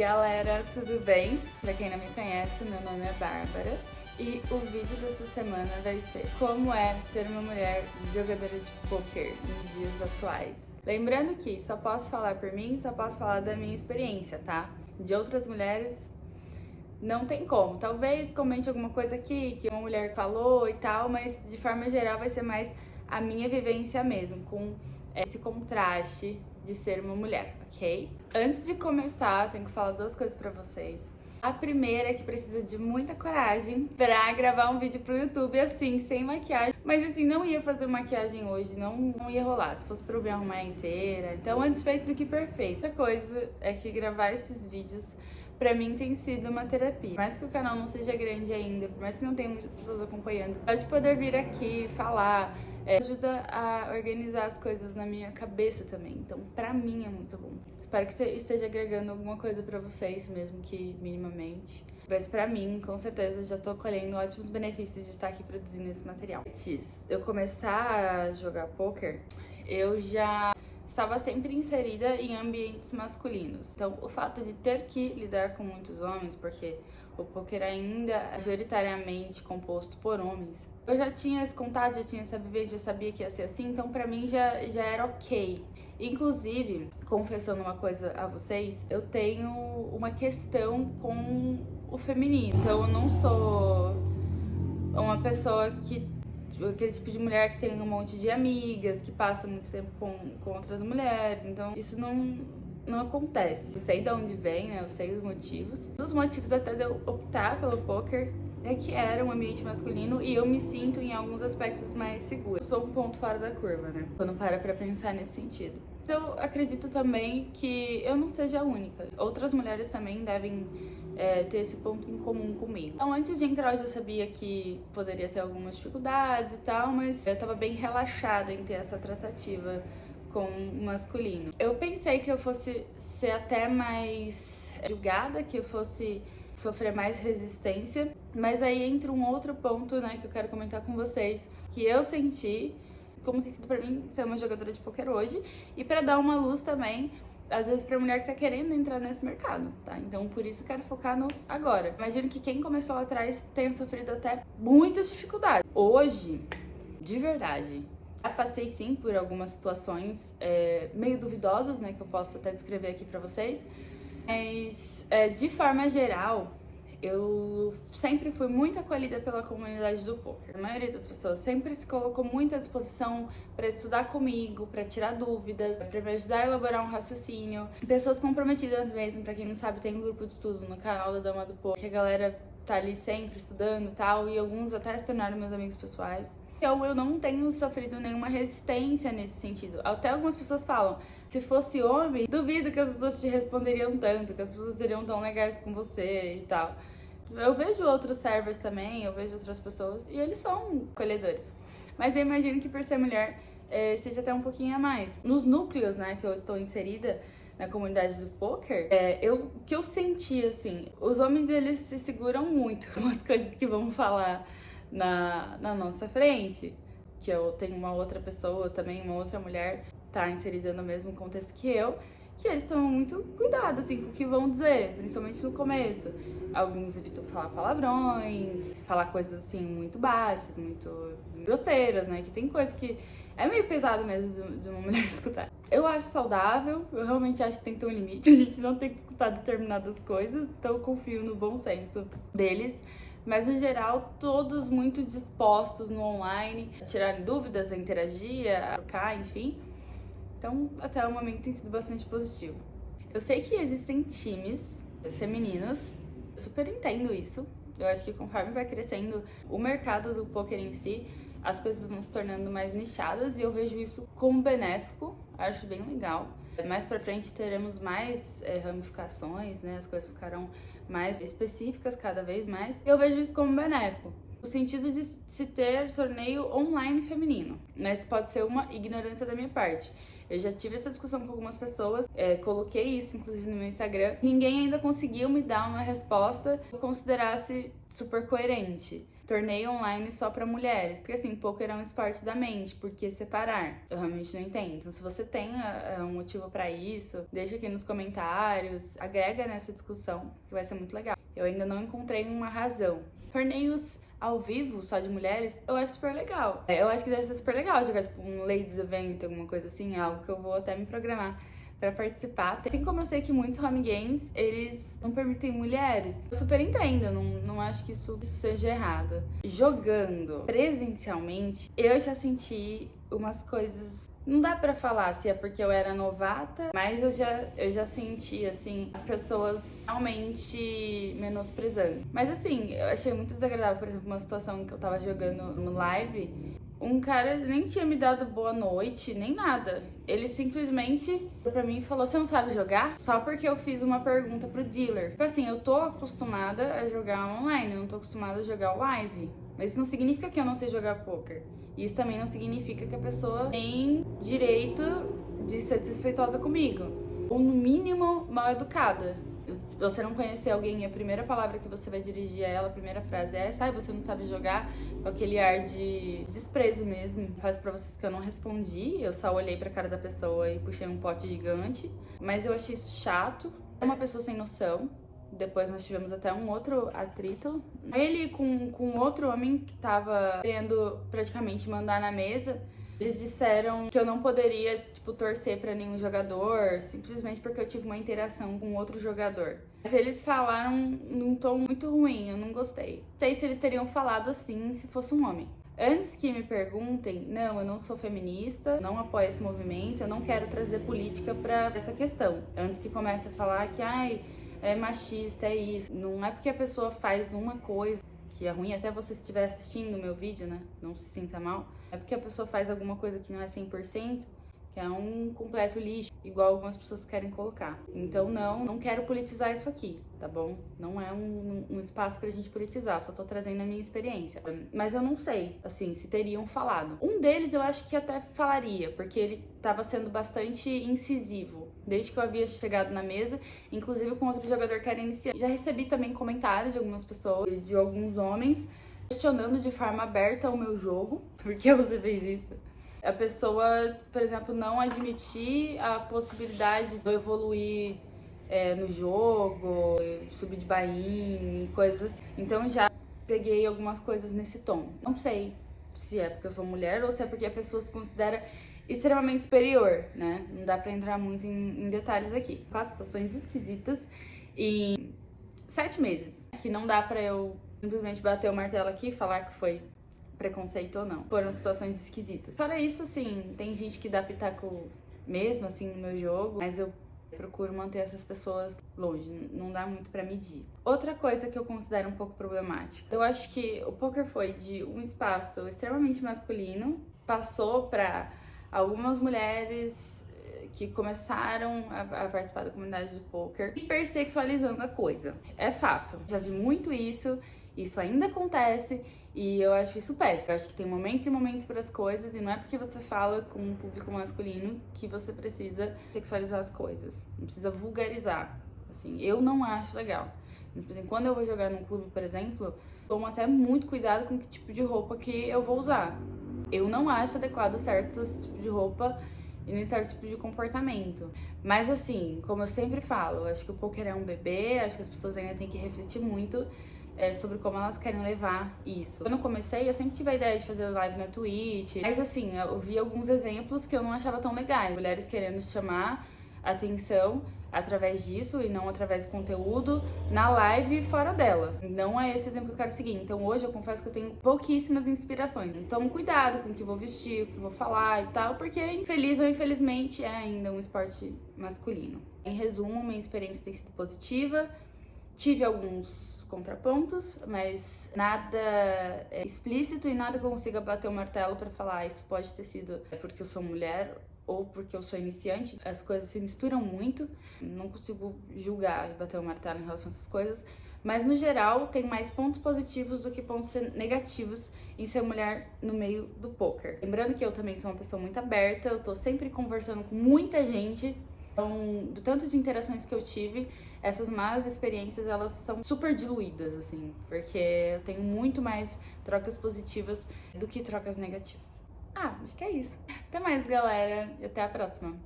galera, tudo bem? Pra quem não me conhece, meu nome é Bárbara e o vídeo dessa semana vai ser como é ser uma mulher jogadora de poker nos dias atuais. Lembrando que só posso falar por mim, só posso falar da minha experiência, tá? De outras mulheres não tem como. Talvez comente alguma coisa aqui que uma mulher falou e tal, mas de forma geral vai ser mais a minha vivência mesmo, com esse contraste de ser uma mulher, ok? Antes de começar, eu tenho que falar duas coisas pra vocês. A primeira é que precisa de muita coragem pra gravar um vídeo pro YouTube assim, sem maquiagem. Mas assim, não ia fazer maquiagem hoje, não ia rolar. Se fosse pra eu me arrumar inteira. Então, antes feito do que perfeito. Outra coisa é que gravar esses vídeos pra mim tem sido uma terapia. Por mais que o canal não seja grande ainda, por mais que não tenha muitas pessoas acompanhando, pode poder vir aqui falar, ajuda a organizar as coisas na minha cabeça também. Então, pra mim é muito bom. Espero que esteja agregando alguma coisa pra vocês, mesmo que minimamente. Mas pra mim, com certeza, já tô colhendo ótimos benefícios de estar aqui produzindo esse material. Antes de eu começar a jogar poker, eu já estava sempre inserida em ambientes masculinos. Então, o fato de ter que lidar com muitos homens, porque o poker ainda é majoritariamente composto por homens, eu já tinha esse contato, já tinha essa vivência, já sabia que ia ser assim, então pra mim já era ok. Inclusive, confessando uma coisa a vocês, eu tenho uma questão com o feminino. Então, eu não sou uma pessoa que aquele tipo de mulher que tem um monte de amigas, que passa muito tempo com outras mulheres, então isso não acontece. Eu sei de onde vem, né? Eu sei os motivos. Um dos motivos até de eu optar pelo poker é que era um ambiente masculino e eu me sinto em alguns aspectos mais segura. Eu sou um ponto fora da curva, né? Quando para pra pensar nesse sentido. Eu acredito também que eu não seja a única. Outras mulheres também devem ter esse ponto em comum comigo. Então, antes de entrar, eu já sabia que poderia ter algumas dificuldades e tal, mas eu tava bem relaxada em ter essa tratativa com o masculino. Eu pensei que eu fosse ser até mais julgada, que eu fosse sofrer mais resistência, mas aí entra um outro ponto, né, que eu quero comentar com vocês, que eu senti como tem sido pra mim ser uma jogadora de poker hoje, e pra dar uma luz também, às vezes, pra mulher que tá querendo entrar nesse mercado, tá? Então, por isso, eu quero focar no agora. Imagino que quem começou lá atrás tenha sofrido até muitas dificuldades. Hoje, de verdade, já passei sim por algumas situações meio duvidosas, né, que eu posso até descrever aqui pra vocês, mas, de forma geral, eu sempre fui muito acolhida pela comunidade do poker. A maioria das pessoas sempre se colocou muito à disposição para estudar comigo, para tirar dúvidas, para me ajudar a elaborar um raciocínio. Pessoas comprometidas mesmo, para quem não sabe, tem um grupo de estudo no canal da Dama do Poker, que a galera tá ali sempre estudando e tal, e alguns até se tornaram meus amigos pessoais. Então eu não tenho sofrido nenhuma resistência nesse sentido. Até algumas pessoas falam, se fosse homem, duvido que as pessoas te responderiam tanto, que as pessoas seriam tão legais com você e tal. Eu vejo outros servers também, eu vejo outras pessoas e eles são acolhedores. Mas eu imagino que por ser mulher seja até um pouquinho a mais. Nos núcleos, né, que eu estou inserida na comunidade do poker, o que eu senti, assim, os homens eles se seguram muito com as coisas que vão falar na nossa frente, que eu tenho uma outra pessoa também, uma outra mulher, tá inserida no mesmo contexto que eu, que eles tomam muito cuidado, assim, com o que vão dizer, principalmente no começo. Alguns evitam falar palavrões, falar coisas, assim, muito baixas, muito grosseiras, né, que tem coisa que é meio pesado mesmo de uma mulher escutar. Eu acho saudável, eu realmente acho que tem que ter um limite, a gente não tem que escutar determinadas coisas, então eu confio no bom senso deles. Mas, no geral, todos muito dispostos no online, a tirarem dúvidas, a interagir, a trocar, enfim. Então, até o momento tem sido bastante positivo. Eu sei que existem times femininos, eu super entendo isso. Eu acho que conforme vai crescendo o mercado do poker em si, as coisas vão se tornando mais nichadas e eu vejo isso como benéfico, acho bem legal. Mais pra frente teremos mais ramificações, né? As coisas ficarão mais específicas cada vez mais. Eu vejo isso como benéfico. no sentido de se ter torneio online feminino. Mas pode ser uma ignorância da minha parte. Eu já tive essa discussão com algumas pessoas, coloquei isso inclusive no meu Instagram. Ninguém ainda conseguiu me dar uma resposta que eu considerasse super coerente. Torneio online só pra mulheres, porque assim, poker é um esporte da mente, por que separar? Eu realmente não entendo. Então, se você tem um motivo pra isso, deixa aqui nos comentários, agrega nessa discussão, que vai ser muito legal. Eu ainda não encontrei uma razão. Torneios ao vivo, só de mulheres, eu acho super legal. Eu acho que deve ser super legal jogar, tipo, um ladies event, alguma coisa assim, algo que eu vou até me programar pra participar. Assim como eu sei que muitos home games, eles não permitem mulheres. Eu super entendo, não acho que isso seja errado. Jogando presencialmente, eu já senti umas coisas. Não dá pra falar se é porque eu era novata, mas eu já senti, assim, as pessoas realmente menosprezando. Mas assim, eu achei muito desagradável, por exemplo, uma situação que eu tava jogando no live. Um cara nem tinha me dado boa noite, nem nada. Ele simplesmente pra mim falou: você não sabe jogar? Só porque eu fiz uma pergunta pro dealer. Tipo assim, eu tô acostumada a jogar online, eu não tô acostumada a jogar live. Mas isso não significa que eu não sei jogar poker. Isso também não significa que a pessoa tem direito de ser desrespeitosa comigo. Ou no mínimo, mal educada. Se você não conhecer alguém e a primeira palavra que você vai dirigir a ela, a primeira frase é essa: você não sabe jogar, com aquele ar de desprezo mesmo. Faz pra vocês que eu não respondi, eu só olhei pra cara da pessoa e puxei um pote gigante. Mas eu achei isso chato. É uma pessoa sem noção. Depois nós tivemos até um outro atrito. Ele com outro homem que tava querendo praticamente mandar na mesa. Eles disseram que eu não poderia, tipo, torcer pra nenhum jogador, simplesmente porque eu tive uma interação com outro jogador. Mas eles falaram num tom muito ruim, eu não gostei. Não sei se eles teriam falado assim se fosse um homem. Antes que me perguntem, não, eu não sou feminista, não apoio esse movimento, eu não quero trazer política pra essa questão. Antes que comece a falar que, ai, é machista, é isso. Não é porque a pessoa faz uma coisa que é ruim, até você estiver assistindo o meu vídeo, né? Não se sinta mal. É porque a pessoa faz alguma coisa que não é 100%, que é um completo lixo, igual algumas pessoas querem colocar. Então não quero politizar isso aqui, tá bom? Não é um espaço pra gente politizar, só tô trazendo a minha experiência. Mas eu não sei, assim, se teriam falado. Um deles eu acho que até falaria, porque ele tava sendo bastante incisivo desde que eu havia chegado na mesa, inclusive com outro jogador que era iniciante. Já recebi também comentários de algumas pessoas, de alguns homens, questionando de forma aberta o meu jogo. Por que você fez isso? A pessoa, por exemplo, não admitir a possibilidade de eu evoluir no jogo, subir de buy-in e coisas assim. Então já peguei algumas coisas nesse tom. Não sei se é porque eu sou mulher ou se é porque a pessoa se considera extremamente superior, né? Não dá pra entrar muito em detalhes aqui. 4 situações esquisitas em 7 meses, que não dá pra eu simplesmente bater o martelo aqui e falar que foi preconceito ou não. Foram situações esquisitas. Fora isso, assim, tem gente que dá pitaco mesmo, assim, no meu jogo, mas eu procuro manter essas pessoas longe, não dá muito pra medir. Outra coisa que eu considero um pouco problemática, eu acho que o poker foi de um espaço extremamente masculino, passou pra algumas mulheres que começaram a participar da comunidade do poker, hipersexualizando a coisa. É fato, já vi muito isso ainda acontece e eu acho isso péssimo. Eu acho que tem momentos e momentos para as coisas e não é porque você fala com um público masculino que você precisa sexualizar as coisas. Não precisa vulgarizar. Assim, eu não acho legal. Quando eu vou jogar num clube, por exemplo, tomo até muito cuidado com que tipo de roupa que eu vou usar. Eu não acho adequado certo tipo de roupa e nem certo tipo de comportamento. Mas assim, como eu sempre falo, eu acho que o poker é um bebê, acho que as pessoas ainda têm que refletir muito sobre como elas querem levar isso. Quando eu comecei, eu sempre tive a ideia de fazer live na Twitch, mas assim, eu vi alguns exemplos que eu não achava tão legais. Mulheres querendo chamar atenção através disso e não através do conteúdo na live fora dela. Não é esse exemplo que eu quero seguir. Então hoje eu confesso que eu tenho pouquíssimas inspirações. Então cuidado com o que vou vestir, o que vou falar e tal, porque infeliz ou infelizmente é ainda um esporte masculino. Em resumo, minha experiência tem sido positiva. Tive alguns contrapontos, mas nada explícito e nada que eu consiga bater o martelo pra falar isso pode ter sido porque eu sou mulher ou porque eu sou iniciante. As coisas se misturam muito, não consigo julgar e bater o martelo em relação a essas coisas, Mas no geral, tem mais pontos positivos do que pontos negativos em ser mulher no meio do poker. Lembrando que eu também sou uma pessoa muito aberta, eu tô sempre conversando com muita gente. Então, do tanto de interações que eu tive, essas más experiências, elas são super diluídas, assim, porque eu tenho muito mais trocas positivas do que trocas negativas. Acho que é isso. Até mais, galera, e até a próxima.